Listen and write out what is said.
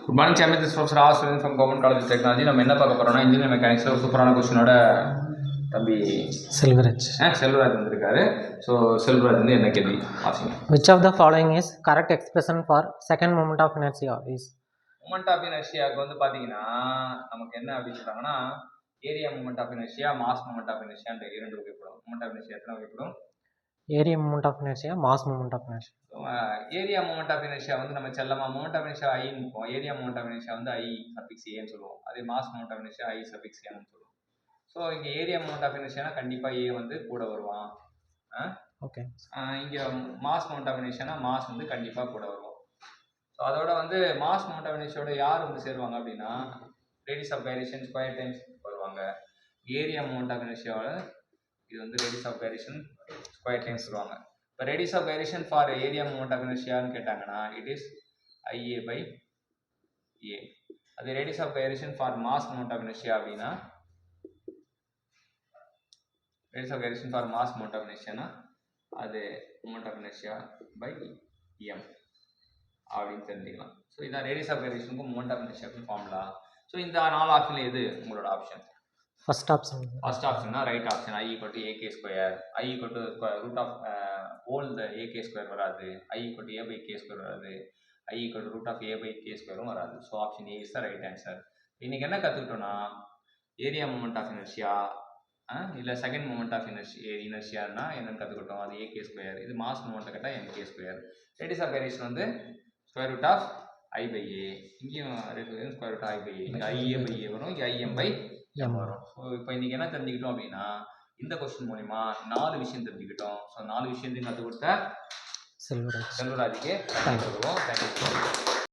Good morning champion, this professor are student from government college of technology. நம்ம என்ன பார்க்க போகிறோம்னா, இன்ஜினியர் மெக்கானிக்ஸில் ஒரு சூப்பரான கொஸ்டினோட தம்பி செல்வராஜ் வந்திருக்காரு. ஸோ செல்வராஜ் வந்து என்ன கேள்வி வாசிங்க. Which of the following is correct expression for second moment of inertia is? Moment of இனர்ஷியாவுக்கு வந்து பார்த்தீங்கன்னா நமக்கு என்ன அப்படின்னு சொல்கிறாங்கன்னா, area moment of inertia, mass moment of இனர்ஷியான்ற இரண்டு வகைப்படும். மூமெண்ட் ஆஃப் இனர்ஷியா எத்தனை வகைப்படும்? Area moment of inertia, mass moment of inertia. Area moment of inertia வந்து நம்ம செல்லமா மூமெண்ட் ஆஃப் இனர்ஷியா ஐன்னு இருக்கும். ஏரியா மூமெண்ட் ஆஃப் இனர்ஷியா வந்து ஐ சஃபிக்ஸ் ஏன்னு சொல்லுவோம். அதே mass moment of inertia I suffix ஏன்னு சொல்லுவோம். ஸோ இங்கே ஏரியா மூமெண்ட் ஆஃப் இனர்ஷியானா கண்டிப்பாக ஏ வந்து கூட வருவான். ஓகே. இங்கே மாஸ் மூமெண்ட் ஆஃப் இனர்ஷியானா மாஸ் வந்து கண்டிப்பாக கூட வருவோம். ஸோ அதோட வந்து மாஸ் மூமெண்ட் ஆஃப் இனர்ஷியோட யார் வந்து சேருவாங்க அப்படின்னா, radius of gyration square times வருவாங்க. ஏரியா மூமெண்ட் ஆஃப் இனர்ஷியாவோட இது வந்து radius of gyration square times வருவாங்க. இப்போ radius of gyration for area moment of இனர்ஷியான்னு கேட்டாங்கன்னா, it is IA by A. அது radius of gyration for mass moment of inertia அப்படின்னா, radius of gyration for mass moment of இனர்ஷியானா அது moment of inertia by M அப்படின்னு தெரிஞ்சுக்கலாம். So இதான் radius of கைரேஷனுக்கும் மூமெண்ட் ஆஃப் இனர்ஷியாவுக்கும் ஃபார்முலா. ஸோ இந்த 4 ஆப்ஷனில் எது உங்களோட ஆப்ஷன்? ஃபர்ஸ்ட் ஆப்ஷன்னா right option. I equal to AK square. I equal to root of whole the AK square வராது. I equal to A by K square வராது. I equal to root of A by K ஸ்கொயரும் வராது. So option A is the right answer. இன்னைக்கு என்ன கற்றுக்கிட்டோம்னா, area moment of inertia இல்லை second moment of இனர்ஷியானா என்னன்னு கற்றுக்கிட்டோம். அது ஏகே ஸ்கொயர். இது மாஸ் மூமெண்ட்டை கேட்டால் MK square. Radius of gyration வந்து square root of I by A. இங்கேயும் square root I by A. இங்கே ஐஏ பை ஏ வரும், இங்கே ஐஎம் பை எம் வரும். ஸோ இப்போ இன்றைக்கி என்ன தெரிஞ்சுக்கிட்டோம் அப்படின்னா, இந்த கொஸ்டின் மூலிமா 4 விஷயம் தெரிஞ்சுக்கிட்டோம். ஸோ 4 விஷயத்தையும் கற்றுக் கொடுத்த செல்வராஜுக்கு தேங்க்யூ.